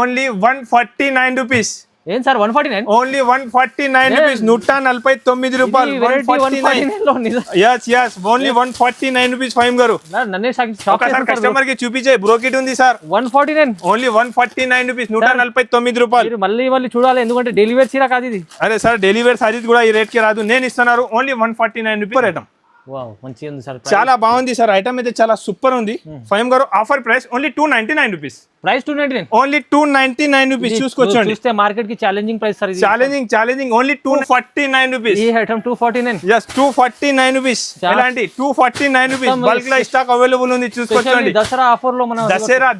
Only 149 rupees. ఏం sir 149? Only 149 rupees. 149 రూపాయలు. 149. yes only 149 rupees ఫైమ్ గారు. నన్నే ఒకసారి కస్టమర్ కి చూపించే బ్రోకెట్ ఉంది సార్. 149 only 149 rupees. 149 రూపాయలు. మళ్ళీ చూడాలి, ఎందుకంటే డెలివరీ చీర కాదు ఇది. అరే సార్ డెలివరీ సారీస్ కూడా ఈ రేట్ కి రాదు, నేను ఇస్తున్నారు. Only 149 rupees item. వావ్ మంచిగా ఉంది సార్, చాలా బాగుంది సార్. ఐటమ్ అయితే చాలా సూపర్ ఉంది. ఫైమ్ గారు offer price only 299 rupees. Price 299. Only 299 rupees. చూసుకోవచ్చండి. చూస్తే మార్కెట్ కి ఛాలెంజింగ్ ప్రైస్ సార్ ఇది. Challenging only 249 rupees. ఈ ఐటమ్ 249. yes 249 rupees. ఎలాంటి 249 రూపీస్. బల్క్ లో స్టాక్ అవైలబుల్ ఉంది, చూసుకోవచ్చండి. దసరా ఆఫర్ లో మన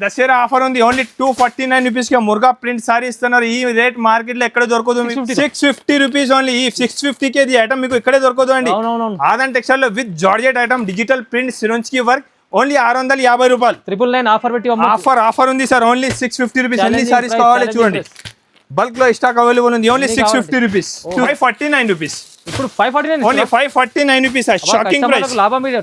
దసరా ఆఫర్ ఉంది. ఓన్లీ 249 రూపీస్ కి ముర్గా ప్రింట్ సారీ ఇస్తున్నారు. ఈ రేట్ మార్కెట్ లో ఎక్కడ దొరకదు. 650 రూపీస్ ఓన్లీ. ఈ 650 కి ఈ ఐటమ్ మీకు ఇక్కడే దొరకదు అండి. ఆదాన్ టెక్స్టైల్ లో with georgette item, digital print, Swarovski work. Only 650 రూపాయలు. 999 ఆఫర్ పెట్టి ఆఫర్ ఉంది సార్. Only 650 rupees. ఎన్ని సారీస్ కావాలి చూడండి. బల్క్ లో స్టాక్ అవైలబుల్ ఉంది. Only 650 rupees. 549 రూపీస్. ఇప్పుడు 549. Only 549 rupees. Shocking price. లాభం ఇది.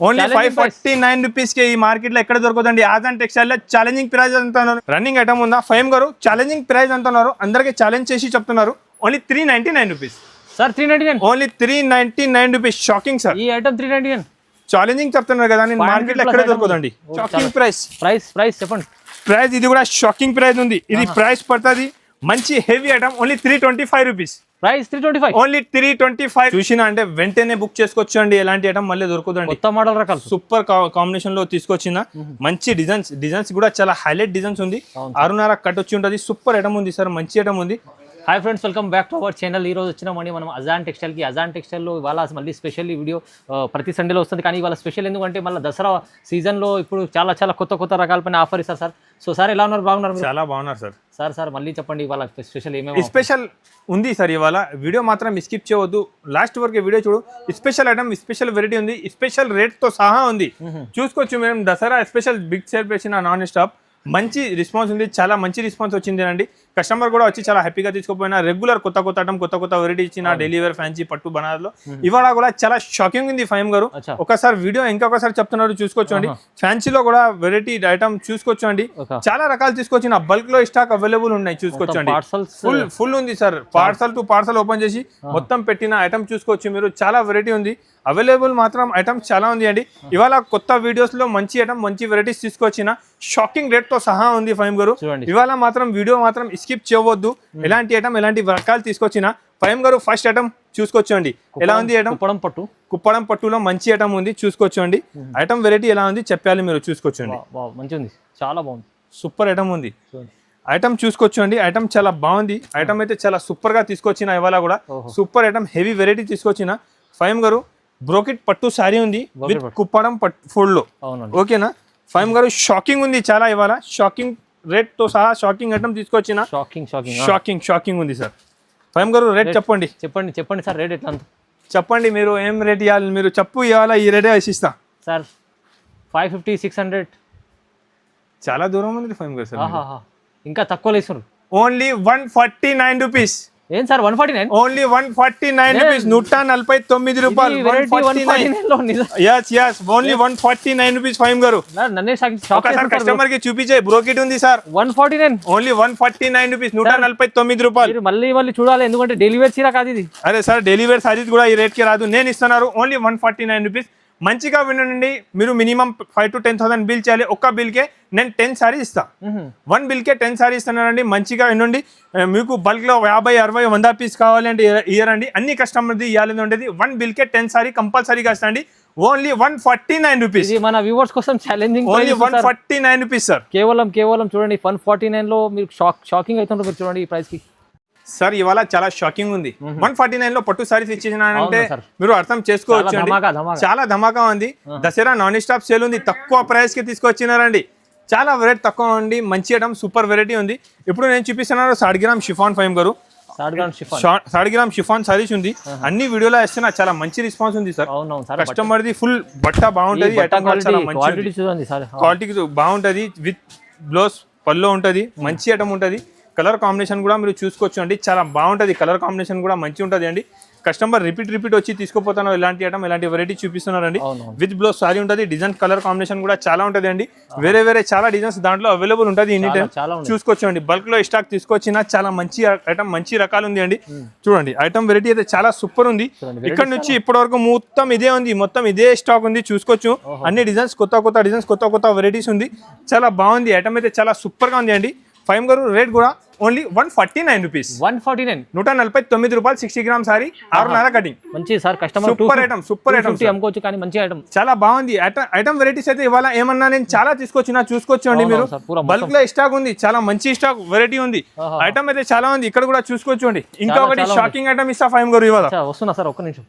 ఓన్లీ 549 రూపీస్ కి ఈ మార్కెట్ లో ఎక్కడ దొరకదండి. ఆదాన్ టెక్స్టైల్ లో ఛాలెంజింగ్ ప్రైస్ అంటున్నారు. రన్నింగ్ ఐటమ్ ఉందా ఫైమ్ గారు? ఛాలెంజింగ్ ప్రైస్ అంటున్నారు, అందరికి ఛాలెంజ్ చేసి చెప్తున్నారు. Only 399 rupees sir. 399. Only 399 rupees. Shocking sir. ఈ ఐటమ్ 399 ఛాలెంజింగ్ చెప్తున్నారు కదా, నేను మార్కెట్ లో ఎక్కడ దొరకదండి. Shocking price. ప్రైస్ చెప్పండి. ప్రైస్ ఇది కూడా షాకింగ్ ప్రైస్ ఉంది. ఇది ప్రైస్ పడుతుంది మంచి heavy item. Only 325 rupees. Price 325. Only 325. చూసినా అంటే వెంటనే బుక్ చేసుకోవచ్చు అండి. ఎలాంటి ఐటమ్ మళ్ళీ దొరకదండి. కొత్త మోడల్ రకాలు సూపర్ కాంబినేషన్ లో తీసుకొచ్చిన మంచి డిజైన్స్ కూడా చాలా హైలైట్ డిజైన్స్ ఉంది. 6.5 కట్ వచ్చి ఉంటుంది. సూపర్ ఐటమ్ ఉంది సార్, మంచి ఐటమ్ ఉంది. Hi friends, welcome back to our channel. ఈ రోజు వచ్చినామండి మనం అజాన్ టెక్స్టైల్కి. అజాన్ టెక్స్టైల్లో ఇవాళ మళ్ళీ స్పెషల్ ఈ వీడియో ప్రతి సండేలో వస్తుంది, కానీ ఇవాళ స్పెషల్ ఎందుకంటే మళ్ళీ దసరా సీజన్లో ఇప్పుడు చాలా కొత్త రకాలపైన ఆఫర్ ఇస్తారు సార్. సో సార్ ఎలా ఉన్నారు? బాగున్నారు? చాలా బాగున్నారు సార్. సార్ మళ్ళీ చెప్పండి ఇవాళ స్పెషల్ ఏమేమి స్పెషల్ ఉంది సార్. ఇవాళ వీడియో మాత్రం స్కిప్ చేయవద్దు, లాస్ట్ వరకు వీడియో చూడు. స్పెషల్ ఐటమ్, స్పెషల్ వెరైటీ ఉంది, స్పెషల్ రేట్ తో సహా ఉంది. చూసుకోవచ్చు. మేము Dasara special big celebration non stop. మంచి రెస్పాన్స్ ఉంది, చాలా మంచి రెస్పాన్స్ వచ్చింది అండి. కస్టమర్ కూడా వచ్చి చాలా హ్యాపీగా తీసుకోపోయినా. రెగ్యులర్ కొత్త ఐటమ్, కొత్త వెరైటీ ఇచ్చిన డెలివరీ ఫ్యాన్సీ పట్టు బనారస్ లో ఇవాళ కూడా చాలా షాకింగ్ ఉంది ఫైమ్ గారు. ఒకసారి వీడియో ఇంకొకసారి చెప్తున్నారు, చూసుకోవచ్చు అండి. ఫ్యాన్సీలో కూడా వెరైటీ ఐటమ్ చూసుకోవచ్చు అండి. చాలా రకాలు తీసుకొచ్చిన. బల్క్ లో స్టాక్ అవైలబుల్ ఉన్నాయి, చూసుకోవచ్చు అండి. ఫుల్ ఉంది sir. Parcel to parcel open చేసి మొత్తం పెట్టిన ఐటమ్ చూసుకోవచ్చు మీరు. చాలా వెరైటీ ఉంది అవైలబుల్, మాత్రం ఐటమ్స్ చాలా ఉంది అండి. ఇవాళ కొత్త వీడియోస్ లో మంచి ఐటమ్, మంచి వెరైటీస్ తీసుకొచ్చిన. షాకింగ్ రేట్ తో సహా ఉంది ఫైమ్ గారు. ఇవాళ మాత్రం వీడియో మాత్రం స్కిప్ చేయవద్దు. ఎలాంటి ఐటమ్, ఎలాంటి రకాలు తీసుకొచ్చిన ఫైమ్ గారు. ఫస్ట్ ఐటమ్ చూసుకోవచ్చు అండి. ఎలా ఉంది ఐటమ్? కుప్పడం పట్టులో మంచి ఐటమ్ ఉంది, చూసుకోవచ్చు అండి. ఐటమ్ వెరైటీ ఎలా ఉంది చెప్పాలి మీరు, చూసుకోవచ్చు అండి. మంచి ఉంది, చాలా బాగుంది. సూపర్ ఐటమ్ ఉంది. ఐటమ్ చూసుకోవచ్చు అండి. ఐటమ్ చాలా బాగుంది. ఐటమ్ అయితే చాలా సూపర్ గా తీసుకొచ్చిన. ఇవాళ కూడా సూపర్ ఐటమ్, హెవీ వెరైటీ తీసుకొచ్చిన ఫైమ్ గారు. బ్రోకెట్ పట్టు శారీ ఉంది విత్ కుప్పడం ఫోల్డ్ లో. ఓకేనా ఫైమ్ గారు? షాకింగ్ ఉంది చాలా. ఇవాళ షాకింగ్ రేట్ తో సహా షాకింగ్ ఐటమ్ తీసుకొచ్చిన. షాకింగ్ ఉంది సార్. ఫైమ్ గారు రేట్ చెప్పండి సార్. రేట్ ఎట్లా చెప్పండి మీరు, ఏం రేట్ ఇవ్వాలి మీరు చెప్పు. ఇవాళ ఈ రేటే ఇస్తా సార్. 550, 600 చాలా దూరం ఉంది ఫైమ్ గారు సార్. ఇంకా తక్కువ ఇస్తున్నారు. Only 149 rupees. ఏం సార్ 149? Only 149 rupees. 149 రూపాయలు. yes ఓన్లీ 149 రూపీస్ ఫైమ్ గారు. నన్నే ఒకసారి కస్టమర్ కి చూపించే బ్రోకెట్ ఉంది సార్. 149. Only 149 rupees. 149 రూపాయలు. మళ్ళీ చూడాలి, ఎందుకంటే డెలివరీ చీర కాదు ఇది. అరే సార్ డెలివరీ సారీస్ కూడా ఈ రేట్ కి రాదు, నేను ఇస్తున్నారు. Only 149 rupees. మంచిగా వినండి మీరు. మినిమం 5,000 to 10,000 బిల్ చేయాలి. ఒక్క బిల్కే నేను 10 సారీస్ ఇస్తా. 1 బిల్కే 10 సారీస్ ఇస్తున్నానండి. మంచిగా వినండి. మీకు బల్క్ లో 50, 60, 100 పీస్ కావాలంటే ఇయరండి. అన్ని కస్టమర్ది ఇవ్వాలని ఉండేది. 1 బిల్కే 10 సారీ కంపల్సరీగా ఇస్తాండి. Only 149 rupees. మన వ్యూవర్స్ కోసం ఛాలెంజింగ్. Only 149 rupees sir. కేవలం చూడండి 149 లో మీరు షాకింగ్ అవుతుంటారు మీరు చూడండి ఈ ప్రైస్ కి. సార్ ఇవాళ చాలా షాకింగ్ ఉంది. 149 లో పట్టు సారీస్ ఇచ్చేసినానంటే మీరు అర్థం చేసుకోవచ్చు. చాలా ధమాకా ఉంది. దసరా నాన్ స్టాప్ సేల్ ఉంది. తక్కువ ప్రైస్ కి తీసుకొచ్చినారండి. చాలా వెరైటీ తక్కువ ఉంది. మంచి ఐటమ్, సూపర్ వెరైటీ ఉంది. ఇప్పుడు నేను చూపిస్తున్నాను 1.5 గ్రామ్ షిఫాన్ ఫైమ్ గారు. 1.5 గ్రామ్ షిఫాన్ సారీస్ ఉంది. అన్ని వీడియోలో వేస్తున్నా. చాలా మంచి రెస్పాన్స్ ఉంది సార్. కస్టమర్ ది ఫుల్ బట్ట బాగుంటది. ఐటమ్ క్వాలిటీ బాగుంటది. విత్ బ్లౌజ్ పల్లో ఉంటది. మంచి ఐటమ్ ఉంటది. కలర్ కాంబినేషన్ కూడా మీరు చూసుకోవచ్చు అండి. చాలా బాగుంటుంది. కలర్ కాంబినేషన్ కూడా మంచి ఉంటుంది అండి. కస్టమర్ రిపీట్ వచ్చి తీసుకుపోతాను ఎలాంటి ఐటమ్ ఎలాంటి వెరైటీ చూపిస్తున్నారండి. అవును. విత్ బ్లౌజ్ సారీ ఉంటుంది, డిజైన్ కలర్ కాంబినేషన్ కూడా చాలా ఉంటుంది అండి. వేరే చాలా డిజైన్స్ దాంట్లో అవైలబుల్ ఉంటుంది. ఎనీ టైం చూసుకోవచ్చండి. బల్క్ లో స్టాక్ తీసుకొచ్చిన చాలా మంచి ఐటమ్, మంచి రకాలు ఉంది అండి. చూడండి ఐటమ్ వెరైటీ అయితే చాలా సూపర్ ఉంది. ఇక్కడ నుంచి ఇప్పటి వరకు మొత్తం ఇదే ఉంది, మొత్తం ఇదే స్టాక్ ఉంది. చూసుకోవచ్చు అన్ని డిజైన్స్, కొత్త డిజైన్స్, కొత్త వెరైటీస్ ఉంది. చాలా బాగుంది ఐటమ్ అయితే, చాలా సూపర్ గా ఉంది అండి. ఫైమ్ గారు రేట్ కూడా ఓన్లీ 149 రూపీస్. 149 149 రూపాయలు 60 గ్రామ్ సారీ, 6.5 కటింగ్. మంచి సార్ కస్టమర్ సూపర్ ఐటమ్ అమ్ముకోవచ్చు కానీ మంచి ఐటమ్, చాలా బాగుంది ఐటమ్ వెరైటీస్ అయితే. ఇవాళ ఏమన్నా నేను చాలా తీసుకొచ్చిన, చూసుకోవచ్చండి మీరు. బల్క్ లో స్టాక్ ఉంది, చాలా మంచి స్టాక్ వెరైటీ ఉంది. ఐటమ్ అయితే చాలా ఉంది, ఇక్కడ కూడా చూసుకోవచ్చండి. ఇంకొకటి షాకింగ్ ఐటమ్ ఇస్తా ఫైమ్ గారు ఇవాళ. వస్తున్నా సార్, ఒక్క నిమిషం.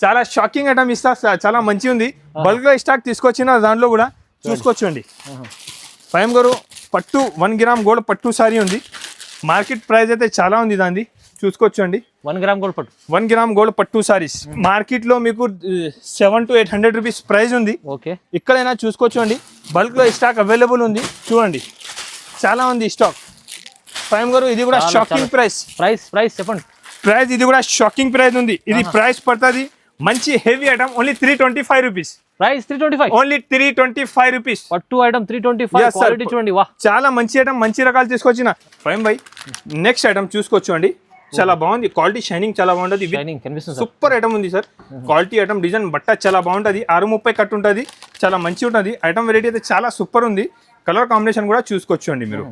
చాలా షాకింగ్ ఐటమ్ ఇస్తా, చాలా మంచి ఉంది. బల్క్ లో స్టాక్ తీసుకొచ్చిన దాంట్లో కూడా చూసుకోవచ్చండి. ఫైమ్ గారు పట్టు 1 గ్రామ్ గోల్డ్ పట్టు సారీ ఉంది. మార్కెట్ ప్రైస్ అయితే చాలా ఉంది దాన్ని, చూసుకోవచ్చండి. 1 గ్రామ్ గోల్డ్ పట్టు, 1 గ్రామ్ గోల్డ్ పట్టు సారీస్ మార్కెట్ లో మీకు 700 to 800 రూపీస్ ప్రైస్ ఉంది. ఓకే, ఇక్కడైనా చూసుకోవచ్చండి. బల్క్ లో స్టాక్ అవైలబుల్ ఉంది, చూడండి చాలా ఉంది స్టాక్. ఫైమ్ గారు ఇది కూడా షాకింగ్ ప్రైస్ చెప్పండి. ప్రైస్ ఇది కూడా షాకింగ్ ప్రైస్ ఉంది. ఇది ప్రైస్ పడుతుంది మంచి heavy item, only 325 rupees. Price 325, only 325 rupees. పట్టు ఐటమ్ 325. క్వాలిటీ చూడండి, వా చాలా మంచి ఐటమ్, మంచి రకాలు తీసుకొచ్చిన ఫైమ్ బై. నెక్స్ట్ ఐటమ్ చూసుకోవచ్చు అండి, చాలా బాగుంది. క్వాలిటీ షైనింగ్ చాలా బాగుంటుంది. సూపర్ ఐటమ్ ఉంది సార్. క్వాలిటీ ఐటమ్, డిజైన్ బట్ట చాలా బాగుంటుంది. 630 కట్ ఉంటుంది, చాలా మంచి ఉంటుంది. ఐటమ్ వెరైటీ అయితే చాలా సూపర్ ఉంది. కలర్ కాంబినేషన్ కూడా చూసుకోవచ్చు అండి మీరు.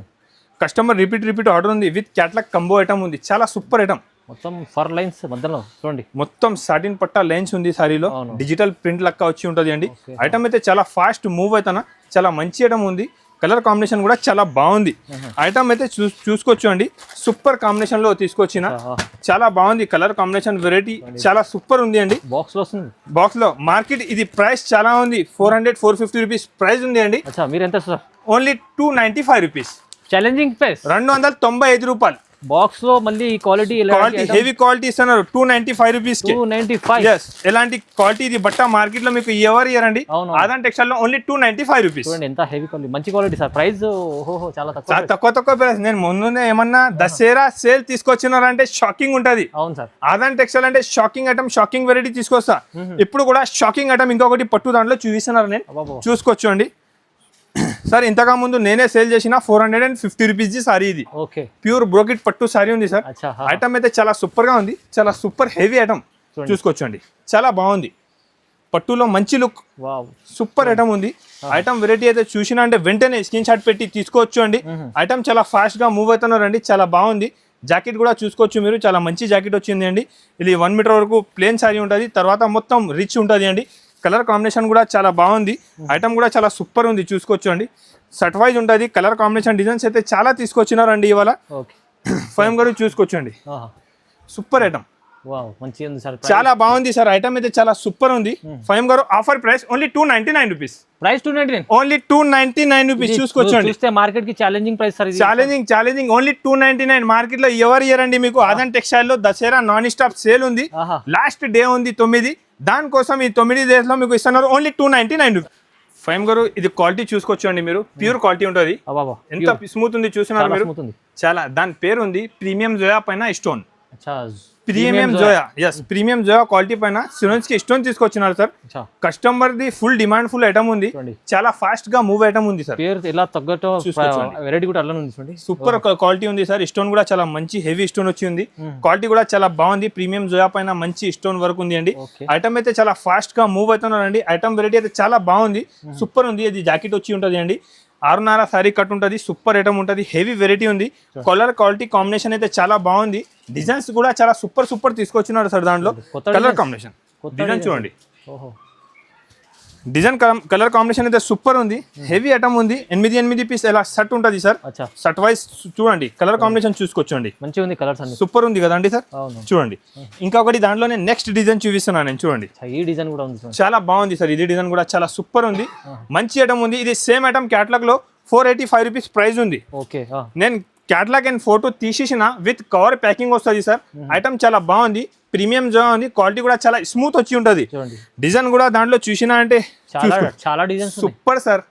కస్టమర్ రిపీట్ ఆర్డర్ ఉంది. విత్ క్యాట్లాగ్ కంబో ఐటమ్ ఉంది, చాలా సూపర్ ఐటమ్. మొత్తం ఫర్ లైన్స్ మధ్యలో చూడండి, మొత్తం సాటిన్ పట్టా లైన్స్ ఉంది సారీలో. డిజిటల్ ప్రింట్ లెక్క వచ్చి ఉంటుంది అండి. ఐటమ్ అయితే చాలా ఫాస్ట్ మూవ్ అవుతానా, చాలా మంచి ఐటమ్ ఉంది. కలర్ కాంబినేషన్ కూడా చాలా బాగుంది. ఐటమ్ అయితే చూసుకోవచ్చు అండి. సూపర్ కాంబినేషన్ లో తీసుకొచ్చిన, చాలా బాగుంది. కలర్ కాంబినేషన్ వెరైటీ చాలా సూపర్ ఉంది అండి. బాక్స్ లో మార్కెట్ ఇది ప్రైస్ చాలా ఉంది, 400-450 రూపీస్ ప్రైస్ ఉంది అండి. మీరు ఎంత sir? Only 295 rupees. Challenging price 295 రూపాయలు. బాక్స్ లో మళ్ళీ క్వాలిటీ హెవీ క్వాలిటీ ఇస్తున్నారు 295 రూపీస్. 295 ఎలాంటి క్వాలిటీ ఇది బట్ట మార్కెట్ లో మీకు ఎవరు ఇయ్యారండి. ఆదాన్ టెక్స్టైల్ లో ఓన్లీ 295 రూపీస్. ఎంత హెవీ క్వాలిటీ, మంచి క్వాలిటీ సార్. ప్రైస్ చాలా తక్కువ ప్రైస్. నేను ముందునే ఏమన్నా దసరా సేల్ తీసుకొచ్చినారంటే షాకింగ్ ఉంటది. అవును సార్, ఆదాన్ టెక్స్టైల్ అంటే షాకింగ్ ఐటమ్, షాకింగ్ వెరైటీ తీసుకొస్తా. ఇప్పుడు కూడా షాకింగ్ ఐటమ్ ఇంకొకటి పట్టు దాంట్లో చూపిస్తున్నారు, నేను చూసుకోవచ్చు అండి. సార్ ఇంతగా ముందు నేనే సేల్ చేసిన 450 రూపీస్ సారీ. ఇది ప్యూర్ బ్రోకెట్ పట్టు సారీ ఉంది సార్. ఐటమ్ అయితే చాలా సూపర్ గా ఉంది, చాలా సూపర్ హెవీ ఐటమ్. చూసుకోవచ్చు అండి, చాలా బాగుంది. పట్టులో మంచి లుక్, సూపర్ ఐటమ్ ఉంది. ఐటమ్ వెరైటీ అయితే చూసినా అంటే వెంటనే స్క్రీన్ షాట్ పెట్టి తీసుకోవచ్చు అండి. ఐటమ్ చాలా ఫాస్ట్ గా మూవ్ అవుతున్నారు అండి, చాలా బాగుంది. జాకెట్ కూడా చూసుకోవచ్చు మీరు, చాలా మంచి జాకెట్ వచ్చింది అండి. ఇది 1 మీటర్ వరకు ప్లేన్ సారీ ఉంటుంది, తర్వాత మొత్తం రిచ్ ఉంటుంది అండి. కలర్ కాంబినేషన్ కూడా చాలా బాగుంది. ఐటమ్ కూడా చాలా సూపర్ ఉంది, చూసుకోవచ్చు అండి. సెట్ వైజ్ ఉంటుంది. కలర్ కాంబినేషన్ డిజైన్స్ అయితే చాలా తీసుకొచ్చినారండి ఇవాళ. ఫైమ్ గారు చూసుకోవచ్చు అండి, సూపర్ ఐటమ్, చాలా బాగుంది సార్. ఐటమ్ అయితే చాలా సూపర్ ఉంది. ఫైమ్ గారు offer price only 299 rupees. Price 299, only 299 rupees. చూసుకోవచ్చు అండి. మార్కెట్ కి challenging price sir. Challenging only 299. Market లో ఎవరు ఇయ్యారండి మీకు. ఆదాన్ టెక్స్టైల్ లో దసరా నాన్ స్టాప్ సేల్ ఉంది, లాస్ట్ డే ఉంది 9. దానికోసం ఈ 9 డేస్ లో మీకు ఇస్తున్నారు ఓన్లీ 299 రూపీస్. ఫైమ్ గారు ఇది క్వాలిటీ చూసుకోవచ్చు అండి మీరు, ప్యూర్ క్వాలిటీ ఉంటుంది. ఎంత స్మూత్ ఉంది చూస్తున్నారు మీరు, చాలా. దాని పేరు ఉంది ప్రీమియం జోయా పైన స్టోన్. ప్రీమియం జోయా క్వాలిటీ పైన సిరోన్స్ కి స్టోన్ తీసుకొచ్చినారు sir. Customer the full demand full item ఉంది, చాలా ఫాస్ట్ గా మూవ్ ఐటమ్ ఉంది సార్. సూపర్ క్వాలిటీ ఉంది సార్. స్టోన్ కూడా చాలా మంచి హెవీ స్టోన్ వచ్చి ఉంది. క్వాలిటీ కూడా చాలా బాగుంది. ప్రీమియం జోయా పైన మంచి స్టోన్ వర్క్ ఉంది అండి. ఐటమ్ అయితే చాలా ఫాస్ట్ గా మూవ్ అవుతున్నారు అండి. ఐటమ్ వెరైటీ అయితే చాలా బాగుంది, సూపర్ ఉంది. ఇది జాకెట్ వచ్చి ఉంటుంది అండి. 6.5 సారీ కట్ ఉంటుంది, సూపర్ ఐటమ్ ఉంటుంది. హెవీ వెరైటీ ఉంది. కలర్ క్వాలిటీ కాంబినేషన్ అయితే చాలా బాగుంది. డిజైన్స్ కూడా చాలా సూపర్ తీసుకొచ్చినారు సార్. దాంట్లో కలర్ కాంబినేషన్ డిజైన్ చూడండి, డిజైన్ కలర్ కాంబినేషన్ అయితే సూపర్ ఉంది. హెవీ ఐటమ్ ఉంది. 8 పీస్ ఎలా సెట్ ఉంటుంది సార్. సెట్ వైస్ చూడండి, కలర్ కాంబినేషన్ చూసుకోవచ్చు అండి. మంచిగా ఉంది, కలర్స్ సూపర్ ఉంది కదండి సార్. చూడండి ఇంకొకటి దాంట్లోనే నెక్స్ట్ డిజైన్ చూపిస్తున్నాను నేను, చూడండి. ఈ డిజైన్ కూడా ఉంది, చాలా బాగుంది సార్. ఇది డిజైన్ కూడా చాలా సూపర్ ఉంది, మంచి ఐటమ్ ఉంది. ఇది సేమ్ ఐటమ్ క్యాటలాగ్ లో 485 రూపీస్ ప్రైస్ ఉంది. నేను క్యాటలాగ్ అండ్ ఫోటో తీసేసిన విత్ కవర్ ప్యాకింగ్ వస్తుంది సార్. ఐటమ్ చాలా బాగుంది, ప్రీమియం జో ఉంది. క్వాలిటీ కూడా చాలా స్మూత్ వచ్చి ఉంటుంది. డిజైన్ కూడా దాంట్లో చూసినా అంటే చాలా డిజైన్ సూపర్ సార్.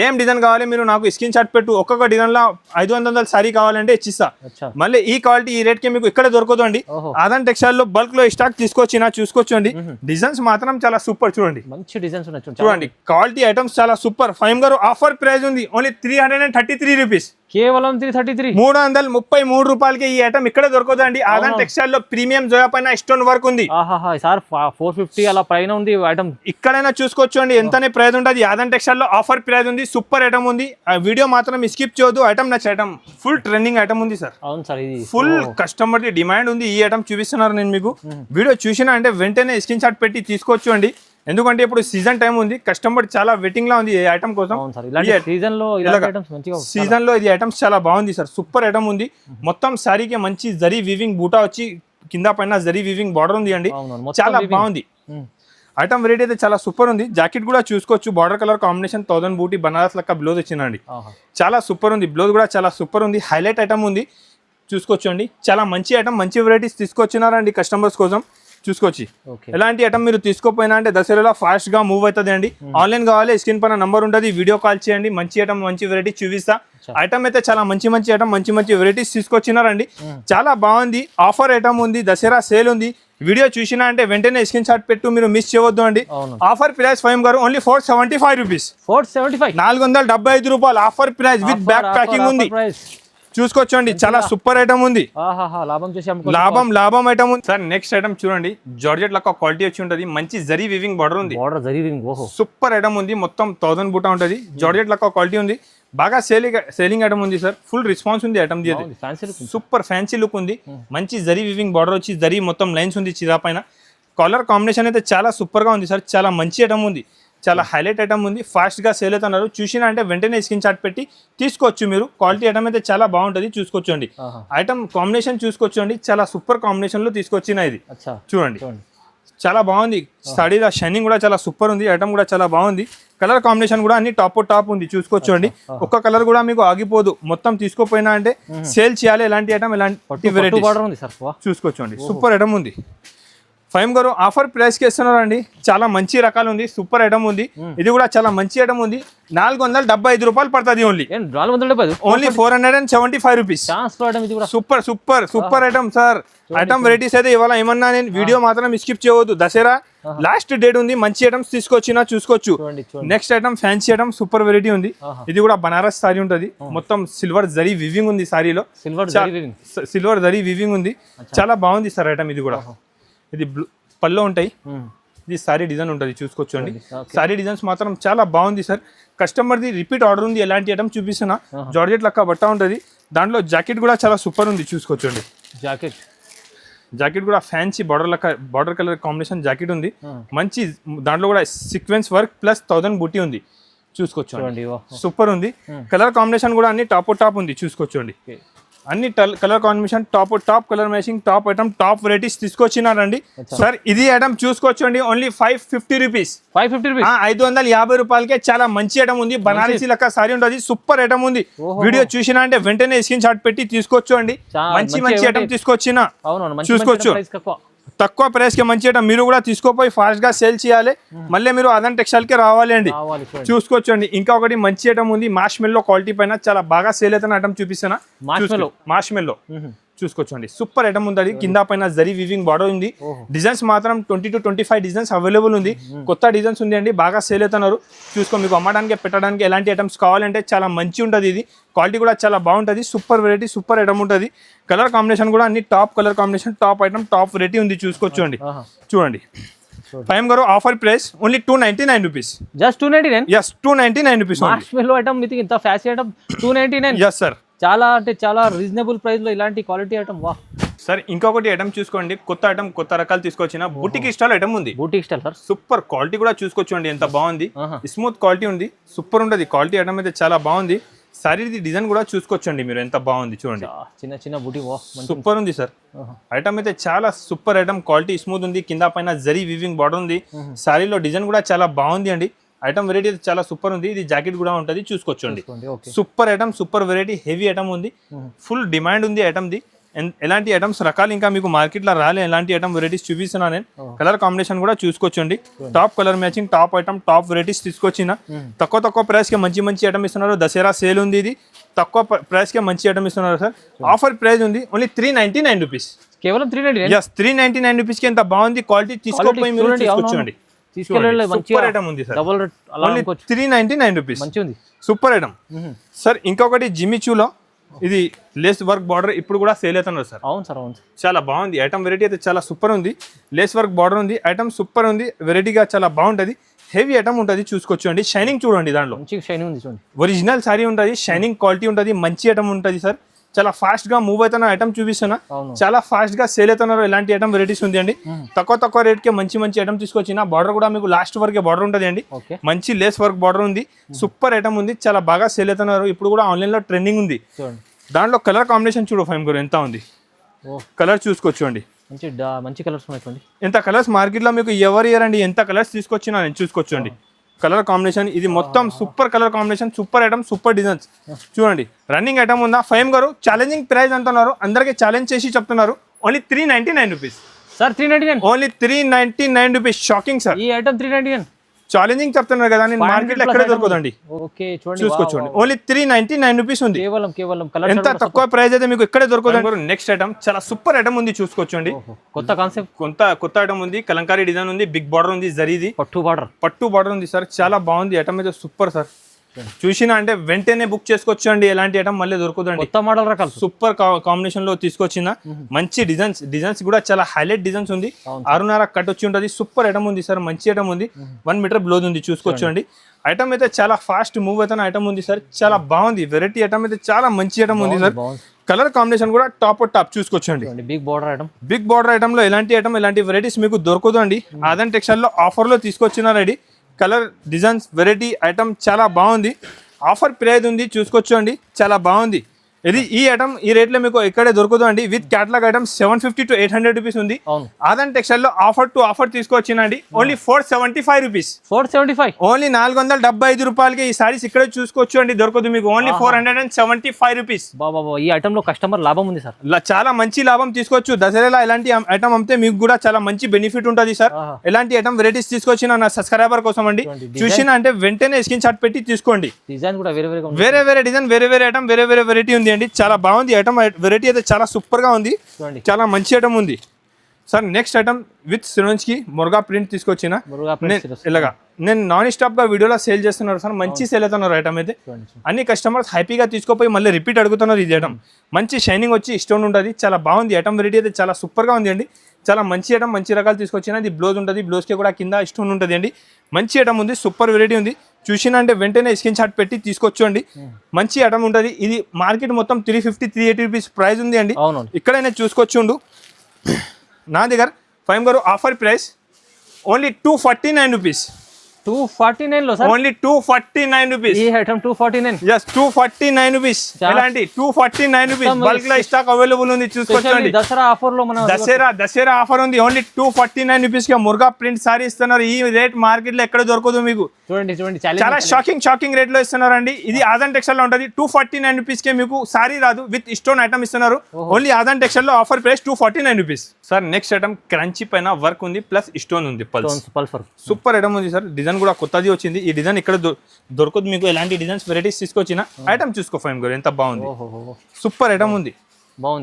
ఏం డిజైన్ కావాలి మీరు నాకు స్క్రీన్ షాట్ పెట్టు, ఒక్కొక్క డిజైన్లో 500 సారీ కావాలంటే ఇచ్చిస్తా. అచ్చా మళ్ళీ ఈ క్వాలిటీ ఈ రేట్కి మీకు ఇక్కడ దొరకదు అండి. ఓహో ఆదాన్ టెక్స్టైల్లో బల్క్లో స్టాక్ తీసుకొచ్చినా చూసుకోవచ్చండి. డిజైన్స్ మాత్రం చాలా సూపర్ చూడండి. మంచి డిజైన్స్ ఉన్నాయి చూడండి క్వాలిటీ ఐటమ్స్ చాలా సూపర్. ఫైమ్ గారు ఆఫర్ ప్రైస్ ఉంది ఓన్లీ 333 రూపీస్, కేవలం 333 333 రూపాయలకి ఈ ఐటమ్ ఇక్కడ దొరకదండి. ఆదాన్ టెక్స్టైల్ లో ప్రీమియం జోయా పైన స్టోన్ వర్క్ ఉంది. ఆహాహా సార్ 450 అలా పైన ఉంది ఐటమ్. ఇక్కడైనా చూసుకోవచ్చు అండి ఎంతనే ప్రైస్ ఉంటుంది. ఆదాన్ టెక్స్టైల్ లో ఆఫర్ ప్రైస్ ఉంది, సూపర్ ఐటమ్ ఉంది. ఆ వీడియో మాత్రం స్కిప్ చేయొద్దు. ఐటమ్ నచ్చ ఐటమ్ ఫుల్ ట్రెండింగ్ ఐటమ్ ఉంది సార్. అవును సార్ ఇది ఫుల్ కస్టమర్ ది డిమాండ్ ఉంది. ఈ ఐటమ్ చూపిస్తున్నారు నేను మీకు. వీడియో చూసినా అంటే వెంటనే స్క్రీన్ షాట్ పెట్టి తీసుకోవచ్చు అండి. ఎందుకంటే ఇప్పుడు సీజన్ టైం ఉంది, కస్టమర్ చాలా వెయిటింగ్ లా ఉంది ఈ ఐటమ్ కోసం. సీజన్ లో ఇది ఐటమ్స్ చాలా బాగుంది సార్, సూపర్ ఐటమ్ ఉంది. మొత్తం సారీకి మంచి జరీ వీవింగ్ బూటా వచ్చి కింద పైన జరీ వీవింగ్ బార్డర్ ఉంది అండి, చాలా బాగుంది. ఐటమ్ వెరైటీ అయితే చాలా సూపర్ ఉంది. జాకెట్ కూడా చూసుకోవచ్చు, బార్డర్ కలర్ కాంబినేషన్ 1000 బూటీ బనారస్ లెక్క బ్లౌజ్ వచ్చిందండి, చాలా సూపర్ ఉంది. బ్లౌజ్ కూడా చాలా సూపర్ ఉంది, హైలైట్ ఐటమ్ ఉంది. చూసుకోవచ్చు అండి, చాలా మంచి ఐటమ్, మంచి వెరైటీస్ తీసుకొచ్చినారండి కస్టమర్స్ కోసం. చూసుకోవచ్చు ఎలాంటి ఐటమ్ మీరు తీసుకోపోయినా అంటే దసరాలో ఫాస్ట్ గా మూవ్ అవుతుంది అండి. ఆన్లైన్ కావాలి స్క్రీన్ పైన నంబర్ ఉంటుంది, వీడియో కాల్ చేయండి. మంచి ఐటమ్ మంచి వెరైటీ చూపిస్తా. ఐటమ్ అయితే చాలా మంచి ఐటమ్, మంచి వెరైటీస్ తీసుకొచ్చినారండి, చాలా బాగుంది. ఆఫర్ ఐటమ్ ఉంది, దసరా సేల్ ఉంది. వీడియో చూసినా అంటే వెంటనే స్క్రీన్ షాట్ పెట్టు, మీరు మిస్ చేయవద్దు అండి. ఆఫర్ ప్రైస్ ఫైమ్ గారు ఓన్లీ 475 రూపీస్, 475 రూపాయలు offer price with back packing ఉంది. చూసుకోవచ్చండి, చాలా సూపర్ ఐటమ్ ఉంది. లాభం ఐటమ్ ఉంది సార్. నెక్స్ట్ ఐటమ్ చూడండి, జార్జెట్ లెక్క క్వాలిటీ వచ్చి ఉంటుంది, మంచి జరీ వివింగ్ బార్డర్ ఉంది, సూపర్ ఐటమ్ ఉంది. మొత్తం 1000 బూటా ఉంటుంది, జార్జెట్ లెక్క క్వాలిటీ ఉంది, బాగా సేలింగ్ ఐటమ్ ఉంది సార్. ఫుల్ రెస్పాన్స్ ఉంది item the, super fancy look ఉంది. మంచి జరీ వివింగ్ బార్డర్ వచ్చి జరీ మొత్తం లైన్స్ ఉంది చిరా పైన. కలర్ కాంబినేషన్ అయితే చాలా సూపర్ గా ఉంది సార్, చాలా మంచి ఐటమ్ ఉంది, చాలా హైలైట్ ఐటమ్ ఉంది. ఫాస్ట్ గా సేల్ అవుతున్నారు. చూసినా అంటే వెంటనే స్క్రీన్ షాట్ పెట్టి తీసుకోవచ్చు మీరు. క్వాలిటీ ఐటమ్ అయితే చాలా బాగుంటుంది, చూసుకోవచ్చు అండి. ఐటమ్ కాంబినేషన్ చూసుకోవచ్చు అండి, చాలా సూపర్ కాంబినేషన్ లో తీసుకొచ్చిన ఇది. చూడండి చాలా బాగుంది. సాడీ షైనింగ్ కూడా చాలా సూపర్ ఉంది, ఐటమ్ కూడా చాలా బాగుంది. కలర్ కాంబినేషన్ కూడా అన్ని టాప్ ఉంది, చూసుకోవచ్చు అండి. ఒక్క కలర్ కూడా మీకు ఆగిపోదు. మొత్తం తీసుకోపోయినా అంటే సేల్ చేయాలి. ఎలాంటి ఐటమ్ ఎలాంటి వెరైటీ చూసుకోవచ్చు అండి, సూపర్ ఐటమ్ ఉంది. ఫైమ్ గారు ఆఫర్ ప్రైస్ కి ఇస్తున్నారండి, చాలా మంచి రకాలు ఉంది, సూపర్ ఐటమ్ ఉంది. ఇది కూడా చాలా మంచి ఐటమ్ ఉంది, 475 రూపాయలు పడుతుంది. Only 475 rupees. Super item sir. Item varieties అయితే ఇవాళ ఏమన్నా నేను వీడియో మాత్రం స్కిప్ చేయవద్దు. దసరా లాస్ట్ డేట్ ఉంది, మంచి ఐటమ్స్ తీసుకొచ్చినా చూసుకోవచ్చు. Next item fancy item, super variety ఉంది. ఇది కూడా బనారస్ సారీ ఉంటుంది, మొత్తం సిల్వర్ జరీ వివింగ్ ఉంది సారీలో, సిల్వర్ జరీ వివింగ్ ఉంది, చాలా బాగుంది సార్ ఐటమ్. ఇది కూడా ఇది పల్లో ఉంటాయి, ఇది సారీ డిజైన్ ఉంటుంది, చూసుకోవచ్చు అండి. సారీ డిజైన్స్ మాత్రం చాలా బాగుంది సార్. కస్టమర్ది రిపీట్ ఆర్డర్ ఉంది. ఎలాంటి ఐటమ్ చూపిస్తున్నా, జార్జెట్ లెక్క బట్ట ఉంటుంది. దాంట్లో జాకెట్ కూడా చాలా సూపర్ ఉంది, చూసుకోవచ్చు అండి. జాకెట్ కూడా fancy border colour combination jacket ఉంది, మంచి. దాంట్లో కూడా సీక్వెన్స్ వర్క్ ప్లస్ 1000 బూటీ ఉంది, చూసుకోవచ్చు. సూపర్ ఉంది. కలర్ కాంబినేషన్ కూడా అన్ని టాప్ ఉంది, చూసుకోవచ్చు అండి. అన్ని colour combination top colour matching, top item, top varieties తీసుకొచ్చినారండి సార్. ఇది ఐటమ్ చూసుకోవచ్చు అండి, ఓన్లీ 550 రూపీస్, 550 రూపాయలకే చాలా మంచి ఐటమ్ ఉంది. బనారసీ లెక్క సారీ ఉంటుంది, సూపర్ ఐటమ్ ఉంది. వీడియో చూసినా అంటే వెంటనే స్క్రీన్ షాట్ పెట్టి తీసుకోవచ్చు అండి. మంచి ఐటమ్ తీసుకొచ్చిన చూసుకోవచ్చు. తక్కువ ప్రైస్ కి మంచి ఐటమ్ మీరు కూడా తీసుకోపోయి ఫాస్ట్ గా సేల్ చేయాలి. మళ్ళీ మీరు ఆదాన్ టెక్స్టైల్ కి రావాలి అండి, చూసుకోవచ్చు అండి. ఇంకా ఒకటి మంచి ఐటమ్ ఉంది, మార్ష్మెల్లో క్వాలిటీ పైన చాలా బాగా సేల్ అవుతున్న ఐటమ్ చూపిస్తున్నా. మార్ష్మెల్లో చూసుకోవచ్చు అండి, సూపర్ ఐటమ్ ఉంది. కింద పైన జరీ వివింగ్ బార్డర్ ఉంది. డిజైన్స్ మాత్రం 20 to 25 డిజైన్స్ అవైలబుల్ ఉంది. కొత్త డిజైన్స్ ఉంది అండి, బాగా సేల్ అవుతున్నారు. చూసుకో, మీకు అమ్మడానికి పెట్టడానికి ఎలాంటి ఐటమ్స్ కావాలంటే చాలా మంచి ఉంటుంది. ఇది క్వాలిటీ కూడా చాలా బాగుంటుంది, సూపర్ వెరైటీ, సూపర్ ఐటమ్ ఉంటుంది. కలర్ కాంబినేషన్ కూడా అన్ని top colour combination, top item, top variety ఉంది, చూసుకోవచ్చు అండి. చూడండి ఫైమ్ గారు offer price only 299 rupees, just 299. yes 299 rupees. మార్ష్మెల్లో item with ఇంత ఫ్యాన్సీ ఐటమ్ 299. yes sir, చాలా అంటే చాలా రీజనబుల్ ప్రైస్ లో ఇలాంటి క్వాలిటీ ఐటమ్. వా సార్, ఇంకొకటి ఐటమ్ చూసుకోండి, కొత్త ఐటమ్, కొత్త రకాలు తీసుకొచ్చిన బుటిక్ స్టైల్ ఐటమ్ ఉంది. Boutique style sir, super quality కూడా చూసుకోవచ్చండి, ఎంత బాగుంది. స్మూత్ క్వాలిటీ ఉంది, సూపర్ ఉంటుంది. క్వాలిటీ ఐటమ్ అయితే చాలా బాగుంది. సారీది డిజైన్ కూడా చూసుకోవచ్చండి మీరు, ఎంత బాగుంది చూడండి. చిన్న బుటీ సూపర్ ఉంది సార్. ఐటమ్ అయితే చాలా సూపర్ ఐటమ్, క్వాలిటీ స్మూత్ ఉంది. కింద పైన జరీ వివింగ్ బార్డర్ ఉంది. సారీలో డిజైన్ కూడా చాలా బాగుంది అండి. ఐటమ్ వెరైటీ చాలా సూపర్ ఉంది. ఇది జాకెట్ కూడా ఉంటుంది, చూసుకోవచ్చండి. Super item, super variety, heavy item ఉంది. ఫుల్ డిమాండ్ ఉంది ఐటమ్ ది. ఎలాంటి ఐటమ్స్ రకాలు ఇంకా మీకు మార్కెట్లో రాలే ఎలాంటి ఐటమ్ వెరైటీస్ చూపిస్తున్నా నేను కలర్ కాంబినేషన్ కూడా చూసుకోవచ్చండి top colour matching top item top varieties తీసుకొచ్చిన తక్కువ ప్రైస్ కి మంచి ఐటమ్ ఇస్తున్నారు దసరా సేల్ ఉంది ఇది తక్కువ ప్రైస్ కి మంచి ఐటమ్ ఇస్తున్నారు సార్ ఆఫర్ ప్రైస్ ఉంది ఓన్లీ 399 రూపీస్ కేవలం 399 399 రూపీస్ కి ఎంత బాగుంది క్వాలిటీ తీసుకోపోయి మీరు తీసుకొచ్చండి సూపర్ ఐటమ్ ఉంది సార్ ఓన్లీ 399 రూపీస్ మంచి ఉంది సూపర్ ఐటమ్ సార్ ఇంకొకటి జిమ్మిచూలో ఇది లేస్ వర్క్ బార్డర్ ఇప్పుడు కూడా సేల్ అవుతున్నారు సార్ అవును సార్ అవును చాలా బాగుంది ఐటమ్ వెరైటీ అయితే చాలా సూపర్ ఉంది లేస్ వర్క్ బార్డర్ ఉంది ఐటమ్ సూపర్ ఉంది వెరైటీగా చాలా బాగుంటుంది హెవీ ఐటమ్ ఉంటుంది చూసుకోవచ్చు షైనింగ్ చూడండి దాంట్లో మంచి షైనింగ్ ఉంది చూడండి ఒరిజినల్ సారీ ఉంటుంది షైనింగ్ క్వాలిటీ ఉంటుంది మంచి ఐటమ్ ఉంటుంది సార్ చాలా ఫాస్ట్ గా మూవ్ అవుతున్న ఐటమ్ చూపిస్తున్నా చాలా ఫాస్ట్ గా సేల్ అవుతున్నారు ఎలాంటి ఐటమ్ వెరైటీస్ ఉంది అండి తక్కువ రేట్ కి మంచి ఐటమ్ తీసుకొచ్చిన బార్డర్ కూడా మీకు లాస్ట్ వరకే బార్డర్ ఉంటుంది అండి మంచి లేస్ వర్క్ బార్డర్ ఉంది సూపర్ ఐటమ్ ఉంది చాలా బాగా సేల్ అవుతున్నారు ఇప్పుడు కూడా ఆన్లైన్ లో ట్రెండింగ్ ఉంది దాంట్లో కలర్ కాంబినేషన్ చూడు ఫైమ్ గారు ఎంత ఉంది కలర్ చూసుకోవచ్చు అండి మంచి కలర్స్ ఉన్నాయి ఎంత కలర్స్ మార్కెట్ లో మీకు ఎవరు ఇయర్ అండి ఎంత కలర్స్ తీసుకొచ్చినా నేను చూసుకోవచ్చు అండి కలర్ కాంబినేషన్ ఇది మొత్తం super colour combination super item super designs చూడండి రన్నింగ్ ఐటమ్ ఉందా ఫైమ్ గారు ఛాలెంజింగ్ ప్రైస్ అంటున్నారు అందరికి ఛాలెంజ్ చేసి చెప్తున్నారు only 399 rupees sir 399 only 399 rupees shocking sir ఈ ఐటమ్ 399 ఛాలెంజింగ్ చెప్తున్నారు కదా నేను మార్కెట్ లో ఎక్కడ దొరకదండి ఓకే చూడండి చూసుకోండి ఓన్లీ 399 రూపీస్ ఉంది కేవలం కలర్ ఎంత తక్కువ ప్రైస్ అయితే మీకు ఎక్కడ దొరకదండి నెక్స్ట్ ఐటమ్ చాలా సూపర్ ఐటమ్ ఉంది చూసుకోవచ్చండి కొత్త కాన్సెప్ట్ కొత్త ఐటమ్ ఉంది కలంకారీ డిజైన్ ఉంది బిగ్ బార్డర్ ఉంది జరీది పట్టు బార్డర్ ఉంది సార్ చాలా బాగుంది ఐటమ్ అయితే సూపర్ సార్ చూసినా అంటే వెంటనే బుక్ చేసుకోవచ్చు అండి ఎలాంటి ఐటమ్ మళ్ళీ దొరుకుతుంది కొత్త మోడల్ రకాలు సూపర్ కాంబినేషన్ లో తీసుకొచ్చిన మంచి డిజైన్స్ కూడా చాలా హైలైట్ డిజైన్స్ ఉంది 6.5 కట్ వచ్చి ఉంటుంది సూపర్ ఐటమ్ ఉంది సార్ మంచి ఐటమ్ ఉంది 1 మీటర్ బ్లౌజ్ ఉంది చూసుకోవచ్చు అండి ఐటమ్ అయితే చాలా ఫాస్ట్ మూవ్ అవుతున్న ఐటమ్ ఉంది సార్ చాలా బాగుంది వెరైటీ ఐటమ్ అయితే చాలా మంచి ఐటమ్ ఉంది సార్ కలర్ కాంబినేషన్ కూడా టాప్ చూసుకోవచ్చు అండి బిగ్ బార్డర్ ఐటమ్ లో ఎలాంటి వెరైటీస్ మీకు దొరకదు అండి ఆదన్ టెక్స్టైల్ లో ఆఫర్ లో తీసుకొచ్చిన ready colour designs variety item చాలా బాగుంది ఆఫర్ ప్రైస్ ఉంది చూసుకోవచ్చు అండి చాలా బాగుంది ఇది ఈ ఐటమ్ ఈ రేట్ లో మీకు ఎక్కడే దొరకదు అండి with catalogue item 750 to 800 rupees ఉంది ఆదన్ టెక్స్టైల్ లో ఆఫర్ తీసుకొచ్చినండి ఓన్లీ 475 రూపీస్ ఓన్లీ 475 రూపాయలకి ఈ సారీస్ ఇక్కడ చూసుకోవచ్చు అండి దొరకదు మీకు ఓన్లీ 475 రూపీస్ ఈ ఐటమ్ లో కస్టమర్ లాభం ఉంది సార్ చాలా మంచి లాభం తీసుకోవచ్చు దసరాలో ఎలాంటి ఐటమ్ అమ్మితే మీకు కూడా చాలా మంచి బెనిఫిట్ ఉంటుంది సార్ ఎలాంటి ఐటమ్ వెరైటీస్ తీసుకొచ్చిన నా సబ్స్క్రైబర్ కోసం అండి చూసినా అంటే వెంటనే స్క్రీన్ షాట్ పెట్టి తీసుకోండి డిజైన్ కూడా వేరే డిజైన్ వేరే ఐటమ్ వేరే వెరైటీ ఉంది అండి చాలా బాగుంది ఐటమ్ వెరైటీ అయితే చాలా సూపర్ గా ఉంది చాలా మంచి ఐటమ్ ఉంది సార్ నెక్స్ట్ ఐటమ్ విత్ సిరోన్స్ కి మురుగా ప్రింట్ తీసుకొచ్చిన ఇలాగా నేను నాన్ స్టాప్ గా వీడియోలో సేల్ చేస్తున్నారు సార్ మంచి సేల్ అవుతున్నారు ఐటమ్ అయితే అన్ని కస్టమర్స్ హ్యాపీగా తీసుకోపోయి మళ్ళీ రిపీట్ అడుగుతున్నారు ఇది ఐటమ్ మంచి షైనింగ్ వచ్చి స్టోన్ ఉంటుంది చాలా బాగుంది ఐటమ్ వెరైటీ అయితే చాలా సూపర్ గా ఉంది అండి చాలా మంచి ఐటమ్ మంచి రకాలు తీసుకొచ్చిన ఇది బ్లౌజ్ ఉంటుంది బ్లౌజ్ కి కూడా కింద స్టోన్ ఉంటుంది అండి మంచి ఐటమ్ ఉంది సూపర్ వెరైటీ ఉంది చూసినా అంటే వెంటనే స్క్రీన్ షాట్ పెట్టి తీసుకోవచ్చు అండి మంచి ఐటమ్ ఉంటుంది ఇది మార్కెట్ మొత్తం 350-380 రూపీస్ ప్రైస్ ఉంది అండి ఇక్కడైనా చూసుకోవచ్చు నా దగ్గర ఫైమ్ గారు ఆఫర్ ప్రైస్ ఓన్లీ 249 రూపీస్ 249 లో సార్ ఓన్లీ 249 రూపీస్ ఈ ఐటమ్ 249 yes 249 రూపీస్ ఎలాంటి 249 రూపీస్ బల్క్ లో స్టాక్ అవైలబుల్ ఉంది చూసుకోండి దసరా ఆఫర్ లో మన దసరా ఆఫర్ ఉంది ఓన్లీ 249 రూపీస్ కి మురుగా ప్రింట్ సారీ ఇస్తున్నారు ఈ రేట్ మార్కెట్ లో ఎక్కడ దొరకదు మీకు చూడండి చాలా షాకింగ్ రేట్ లో ఇస్తున్నారు అండి ఇది ఆదన్ టెక్స్టైల్ లో ఉంటుంది 249 రూపీస్ కి మీకు సారీ రాదు విత్ స్టోన్ ఐటమ్ ఇస్తున్నారు ఓన్లీ ఆదన్ టెక్స్టైల్ లో offer price 249 rupees sir next item crunchy పైన వర్క్ ఉంది ప్లస్ స్టోన్ ఉంది పల్స్ సూపర్ ఐటమ్ ఉంది సార్ డిజైన్ కూడా కొత్తది వచ్చింది ఈ డిజైన్ ఇక్కడ దొరకదు మీకు ఎలాంటి డిజైన్స్ వెరైటీస్ తీసుకొచ్చిన ఐటమ్ చూసుకో ఫైమ్ గారు ఎంత బాగుంది సూపర్ ఐటమ్ ఉంది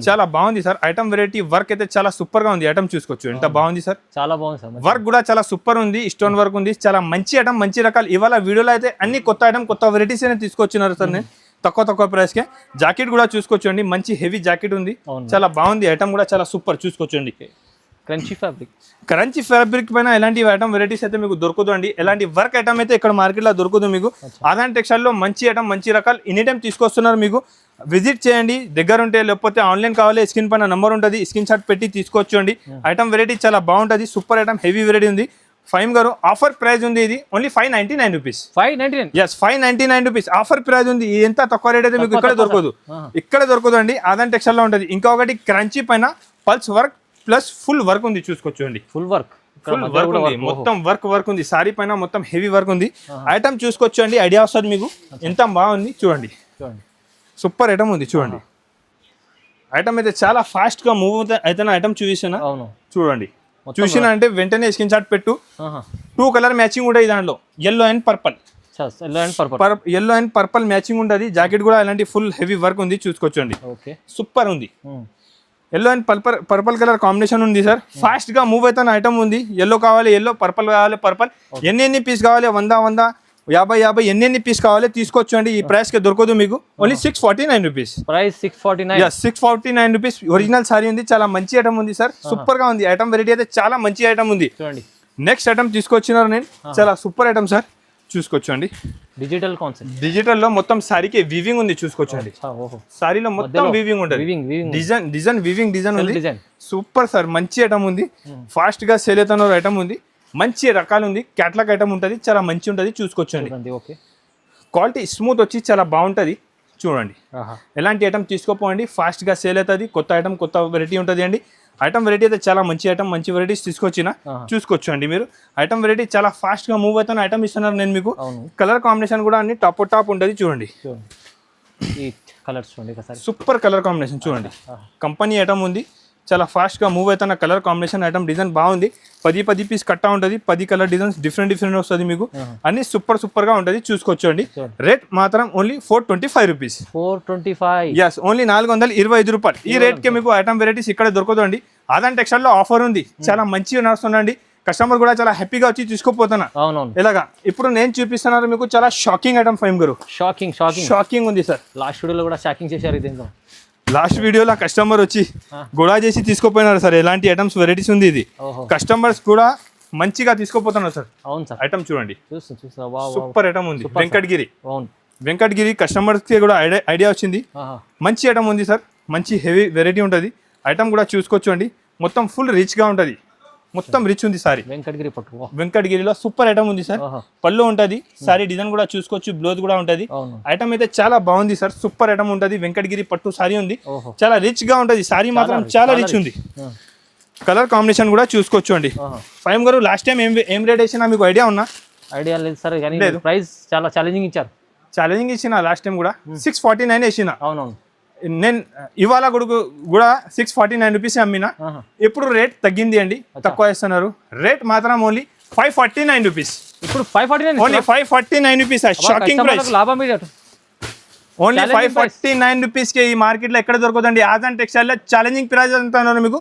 చాలా బాగుంది సార్ ఐటమ్ వెరైటీ వర్క్ అయితే చాలా సూపర్ గా ఉంది ఐటమ్ చూసుకోవచ్చు ఎంత బాగుంది సార్ చాలా బాగుంది సార్ వర్క్ కూడా చాలా సూపర్ ఉంది స్టోన్ వర్క్ ఉంది చాలా మంచి ఐటమ్ మంచి రకాలు ఇవాళ వీడియోలో అయితే అన్ని కొత్త ఐటమ్ కొత్త వెరైటీస్ అయినా తీసుకొచ్చినారు సార్ నేను తక్కువ ప్రైస్ కే జాకెట్ కూడా చూసుకోవచ్చండి మంచి హెవీ జాకెట్ ఉంది చాలా బాగుంది ఐటమ్ కూడా చాలా సూపర్ చూసుకోవచ్చండి క్రంచీ ఫ్యాబ్రిక్ పైన ఎలాంటి ఐటమ్ వెరైటీస్ అయితే మీకు దొరకదు అండి ఎలాంటి వర్క్ ఐటమ్ అయితే ఇక్కడ మార్కెట్ లో దొరకదు మీకు ఆదాన్ టెక్స్టైల్ లో మంచి ఐటమ్ మంచి రకాలు ఎనీ టైం తీసుకొస్తున్నారు మీకు విజిట్ చేయండి దగ్గర ఉంటే లేకపోతే ఆన్లైన్ కావాలి స్క్రీన్ పైన నంబర్ ఉంటుంది స్క్రీన్ షాట్ పెట్టి తీసుకోవచ్చండి ఐటమ్ వెరైటీ చాలా బాగుంటుంది సూపర్ ఐటమ్ హెవీ వెరైటీ ఉంది ఫైమ్ గారు ఆఫర్ ప్రైస్ ఉంది ఇది only 599 rupees 599 rupees offer price ఉంది ఎంత తక్కువ రేట్ అయితే మీకు ఇక్కడ దొరకదు అండి ఆదాన్ టెక్స్టైల్ లో ఉంటుంది ఇంకొకటి క్రంచీ పైన pulse work plus full work ఉంది చూసుకోవచ్చండి ఫుల్ వర్క్ ఉంది మొత్తం వర్క్ ఉంది సారీ పైన మొత్తం హెవీ వర్క్ ఉంది ఐటమ్ చూసుకోవచ్చు అండి ఐడియా వస్తుంది మీకు ఎంత బాగుంది చూడండి సూపర్ ఐటమ్ ఉంది చూడండి ఐటమ్ అయితే చాలా ఫాస్ట్ గా మూవ్ అయితే ఐటమ్ చూపిస్తున్నా, అవును చూడండి. చూసినా అంటే వెంటనే స్క్రీన్ షాట్ పెట్టు. 2 కలర్ మ్యాచింగ్ ఉంటాయి దాంట్లో, yellow and purple. Yellow and purple matching ఉంటుంది. జాకెట్ కూడా ఇలాంటి ఫుల్ హెవీ వర్క్ ఉంది, చూసుకోవచ్చండి. సూపర్ ఉంది. Yellow and purple colour combination ఉంది సార్. ఫాస్ట్ గా మూవ్ అవుతున్న ఐటమ్ ఉంది. ఎల్లో కావాలి ఎల్లో, పర్పల్ కావాలి పర్పల్. ఎన్ని పీస్ కావాలి, 100 50 ఎన్ని పీస్ కావాలి తీసుకోవచ్చు అండి. ఈ ప్రైస్ కి దొరకదు మీకు. Only 649 rupees. Price 649 rupees. Original sorry ఉంది, చాలా మంచి ఐటమ్ ఉంది సార్. సూపర్ గా ఉంది ఐటమ్. వెరైటీ అయితే చాలా మంచి ఐటమ్ ఉంది. నెక్స్ట్ ఐటమ్ తీసుకొచ్చినారు నేను, చాలా సూపర్ ఐటమ్ సార్. చూసుకోవచ్చండి. డిజిటల్ కాన్సెప్ట్, డిజిటల్ లో మొత్తం సారీకి వీవింగ్ ఉంది, చూసుకోవచ్చండి. సారీలో మొత్తం వీవింగ్ ఉంటుంది. డిజైన్ వీవింగ్ డిజైన్ ఉంది. సూపర్ సార్, మంచి ఐటమ్ ఉంది. ఫాస్ట్ గా సేల్ అవుతున్న ఐటమ్ ఉంది. మంచి రకాలు ఉంది. క్యాట్లాగ్ ఐటమ్ ఉంటుంది, చాలా మంచి ఉంటుంది, చూసుకోవచ్చండి. క్వాలిటీ స్మూత్ వచ్చి చాలా బాగుంటుంది, చూడండి. ఎలాంటి ఐటమ్ తీసుకోపోండి, ఫాస్ట్ గా సేల్ అవుతుంది. కొత్త ఐటమ్, కొత్త వెరైటీ ఉంటుంది అండి. ఐటమ్ వెరైటీ అయితే చాలా మంచి ఐటమ్, మంచి వెరైటీస్ తీసుకొచ్చిన, చూసుకోవచ్చు అండి మీరు. ఐటమ్ వెరైటీ చాలా ఫాస్ట్ గా మూవ్ అవుతున్న ఐటమ్ ఇస్తున్నారు నేను మీకు. కలర్ కాంబినేషన్ కూడా అన్ని టాప్ ఉంటుంది, చూడండి. సూపర్ కలర్ కాంబినేషన్ చూడండి. కంపెనీ ఐటమ్ ఉంది, చాలా ఫాస్ట్ గా మూవ్ అవుతున్న కలర్ కాంబినేషన్ ఐటమ్. డిజైన్ బాగుంది. 10 పీస్ కట్టా ఉంటుంది. 10 కలర్ డిజైన్స్ డిఫరెంట్ వస్తుంది మీకు. అన్ని సూపర్ గా ఉంటుంది, చూసుకోవచ్చు అండి. రేట్ మాత్రం ఓన్లీ 425 రూపీస్. 425. ఎస్, ఓన్లీ 425 రూపాయలు. ఈ రేట్ కి మీకు ఐటమ్ వెరైటీస్ ఇక్కడ దొరకదు అండి. ఆదాన్ టెక్స్టైల్ లో ఆఫర్ ఉంది, చాలా మంచిగా నడుస్తుందండి. కస్టమర్ కూడా చాలా హ్యాపీగా వచ్చి తీసుకుపోతున్నా. ఇలాగా ఇప్పుడు నేను చూపిస్తున్నారు మీకు చాలా షాకింగ్ ఐటమ్. ఫైమ్ గారు షాకింగ్ ఉంది సార్. లాస్ట్ వీడియోలో కూడా షాకింగ్ చేశారు. ఇదేంటో లాస్ట్ వీడియోలో కస్టమర్ వచ్చి గొడవ చేసి తీసుకుపోయినారు సార్. ఎలాంటి ఐటమ్స్ వెరైటీస్ ఉంది ఇది. కస్టమర్స్ కూడా మంచిగా తీసుకుపోతున్నారు సార్. అవును సార్. ఐటమ్ చూడండి, సూపర్ ఐటమ్ ఉంది. వెంకటగిరి కస్టమర్స్ కి కూడా ఐడియా వచ్చింది. మంచి ఐటమ్ ఉంది సార్, మంచి హెవీ వెరైటీ ఉంటుంది. ఐటమ్ కూడా చూసుకోవచ్చు అండి. మొత్తం ఫుల్ రిచ్ గా ఉంటుంది, మొత్తం రిచ్ ఉంది సారీ. వెంకటగిరిలో సూపర్ ఐటమ్ ఉంది సార్. పళ్ళు ఉంటుంది, సారీ డిజైన్ కూడా చూసుకోవచ్చు, బ్లౌజ్ కూడా ఉంటుంది. ఐటమ్ అయితే చాలా బాగుంది సార్, సూపర్ ఐటమ్ ఉంటుంది. వెంకటగిరి పట్టు సారీ ఉంది, చాలా రిచ్ గా ఉంటుంది. సారీ మాత్రం చాలా రిచ్ ఉంది. కలర్ కాంబినేషన్ కూడా చూసుకోవచ్చు అండి. ఫైమ్ గారు లాస్ట్ టైం ఏం రేట్ వేసినా మీకు ఐడియా ఉన్నా? ఐడియా లేదు సార్, కానీ ప్రైస్ చాలా ఛాలెంజింగ్ ఇచ్చారు. ఛాలెంజింగ్ ఇచ్చిన లాస్ట్ టైం కూడా 649 వేసిన. అవునవును. నేను ఇవాళ కూడా 649 రూపీస్ అమ్మినా. ఇప్పుడు రేట్ తగ్గింది అండి, తక్కువ వేస్తున్నారు. రేట్ మాత్రం ఓన్లీ 549 రూపీస్. ఇప్పుడు 549, ఓన్లీ 549 రూపీస్. Shocking price. లాభం ఓన్లీ 549 రూపీస్ కి ఈ మార్కెట్ లో ఎక్కడ దొరకదండి. ఆదాన్ టెక్స్టైల్ లో ఛాలెంజింగ్ ప్రైస్ అంటున్నారు మీకు.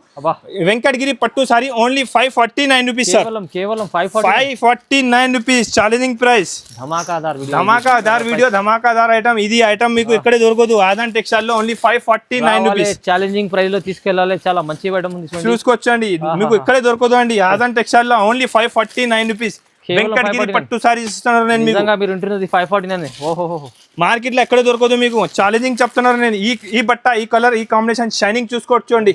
వెంకటగిరి పట్టు సారీ ఓన్లీ 549 రూపీస్ సార్. కేవలం 549 రూపీస్ ఛాలెంజింగ్ ప్రైస్. ధమాకాదార్ వీడియో, ధమాకాదార్ ఐటమ్. ఇది ఐటమ్ మీకు ఎక్కడ దొరకదు. ఆదాన్ టెక్స్టైల్ లో ఓన్లీ 549 రూపీస్. ఛాలెంజింగ్ ప్రైస్ లో తీసుకెళ్ళాలి, చాలా మంచి ఐటమ్ ఉంది, చూసుకోవచ్చండి. మీకు ఎక్కడ దొరకదు అండి. ఆదాన్ టెక్స్టైల్ లో ఓన్లీ 549 రూపీస్. వెంకటగిరి పట్టు సారీస్ ఇస్తున్నారు నేను మీకు. మీరు ఉంటున్నది 549. ఓహో, మార్కెట్ లో ఎక్కడ దొరకదు మీకు. ఛాలెంజింగ్ చెప్తున్నారు నేను. ఈ బట్ట, ఈ కలర్, ఈ కాంబినేషన్, షైనింగ్ చూసుకోవచ్చు అండి.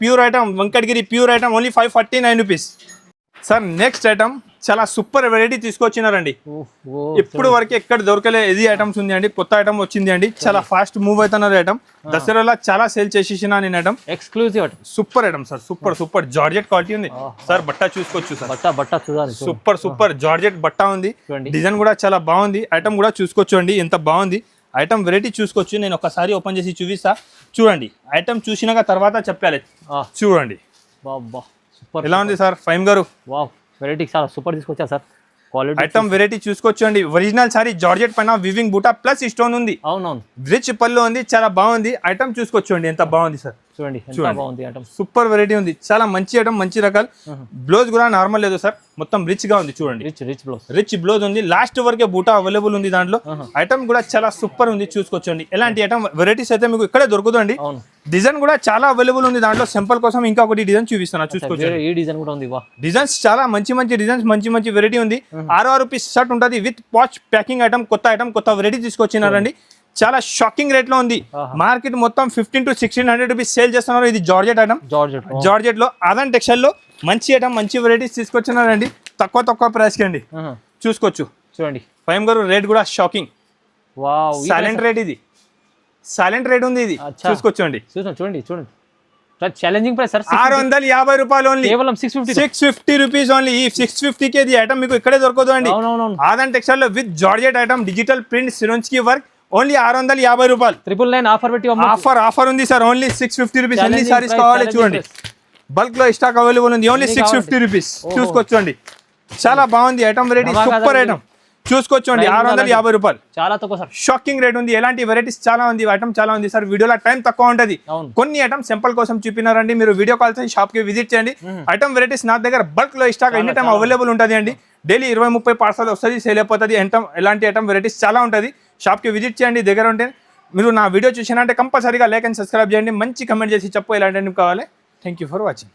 Pure item, Venkatagiri pure item, only 549 rupees sir. Next item చాలా సూపర్ వెరైటీ తీసుకొచ్చినారండి. ఇప్పుడు వరకు ఎక్కడ దొరకలే ఇది ఐటమ్స్ ఉంది అండి. కొత్త ఐటమ్ వచ్చింది అండి, చాలా ఫాస్ట్ మూవ్ అవుతున్నారు ఐటమ్. దసరాలో చాలా సేల్ చేసేసిన నేను item. Exclusive item, super item sir. Super georgette quality ఉంది సార్. బట్ట చూసుకోవచ్చు సార్. బట్ట సూపర్ జార్జెట్ బట్ట ఉంది. డిజైన్ కూడా చాలా బాగుంది. ఐటమ్ కూడా చూసుకోవచ్చు అండి, ఎంత బాగుంది ఐటమ్. వెరైటీ చూసుకోవచ్చు. నేను ఒకసారి ఓపెన్ చేసి చూపిస్తా, చూడండి. ఐటమ్ చూసినాక తర్వాత చెప్పాలి, చూడండి ఎలా ఉంది సార్. ఫైమ్ గారు వెరైటీ చాలా సూపర్ తీసుకొచ్చా సార్. క్వాలిటీ ఐటమ్ వెరైటీ చూసుకోవచ్చు అండి. ఒరిజినల్ సారీ జార్జెట్ పైన వివింగ్ బూటా ప్లస్ స్టోన్ ఉంది. అవునవును, రిచ్ పళ్ళు ఉంది, చాలా బాగుంది. ఐటమ్ చూసుకోవచ్చు అండి, ఎంత బాగుంది సార్. చూడండి, సూపర్ వెరైటీ ఉంది, చాలా మంచి ఐటమ్, మంచి రకాలు. బ్లౌజ్ కూడా నార్మల్ లేదు సార్, మొత్తం రిచ్ గా ఉంది. చూడండి, రిచ్ బ్లౌజ్ ఉంది. లాస్ట్ వరకే బూటా అవైలబుల్ ఉంది దాంట్లో. ఐటమ్ కూడా చాలా సూపర్ ఉంది, చూసుకోవచ్చండి. ఎలాంటి ఐటమ్ వెరైటీస్ అయితే మీకు ఇక్కడే దొరుకుతుంది. డిజైన్ కూడా చాలా అవైలబుల్ ఉంది దాంట్లో. సింపుల్ కోసం ఇంకా ఒకటి డిజైన్ చూపిస్తున్నా, చూసుకోవచ్చు. డిజైన్స్ చాలా మంచి డిజైన్స్, మంచి వెరైటీ ఉంది. 6 పీస్ షర్ట్ ఉంటుంది విత్ వాచ్ ప్యాకింగ్ ఐటమ్. కొత్త వెరైటీ తీసుకొచ్చినారండి. చాలా షాకింగ్ రేట్ లో ఉంది. మార్కెట్ మొత్తం 1500 to 1600 రూపీస్ సేల్ చేస్తున్నారు. ఇది జార్జెట్ ఐటమ్. జార్జెట్ లో ఆదాన్ టెక్స్టైల్ లో మంచి ఐటమ్, మంచి వెరైటీస్ తీసుకొచ్చినారండి. తక్కువ ప్రైస్ కి అండి, చూసుకోవచ్చు. చూడండి ఫైమ్ గారు, రేట్ కూడా షాకింగ్. సైలెంట్ రేట్, ఇది సైలెంట్ రేట్ ఉంది. ఇది చూసుకోవచ్చండి. చూడండి ఛాలెంజింగ్ ప్రైస్ సార్. 650 రూపాయలు ఓన్లీ. కేవలం 650 రూపీస్ ఓన్లీ. ఈ 650 కి ఐటమ్ మీకు ఇక్కడే దొరకదు అండి. ఆదాన్ టెక్స్టైల్ లో with georgette item, digital print, Swarovski work, only 650 రూపాయలు. 999 ఆఫర్ పెట్టి ఆఫర్ ఉంది సార్. Only 650 rupees. ఎన్ని Challenging సారీస్ price, కావాలి challenging చూడండి. బల్క్ లో స్టాక్ అవైలబుల్ ఉంది. Only 650 rupees. చూసుకోవచ్చండి. చాలా బాగుంది ఐటమ్. Variety super item. చూసుకోవచ్చండి. 650 రూపాయలు. చాలా తక్కువ సార్. షాకింగ్ రేట్ ఉంది. ఎలాంటి వెరైటీస్ చాలా ఉంది. ఐటమ్ చాలా ఉంది సార్. వీడియోలో టైం తక్కువ ఉంటుంది. కొన్ని ఐటమ్ సింపుల్ కోసం చూపినారండి. మీరు వీడియో కాల్ చేసి షాప్ కి విజిట్ చేయండి. ఐటమ్ వెరైటీస్ నా దగ్గర బల్క్ లో స్టాక్ ఎనీ టైం అవైలబుల్ ఉంటుంది అండి. డైలీ 20-30 పార్సల్ వస్తుంది. సేల్ అయిపోతుంది. ఎలాంటి ఐటమ్ వెరైటీస్ చాలా ఉంటుంది. షాప్ కి విజిట్ చేయండి. దగ్గర ఉంటే మీరు నా వీడియో చూసినంటే కంపల్సరీగా లైక్ అండ్ సబ్స్క్రైబ్ చేయండి. మంచి కమెంట్ చేసి చెప్పు ఎలాంటి కావాలి. Thank you for watching.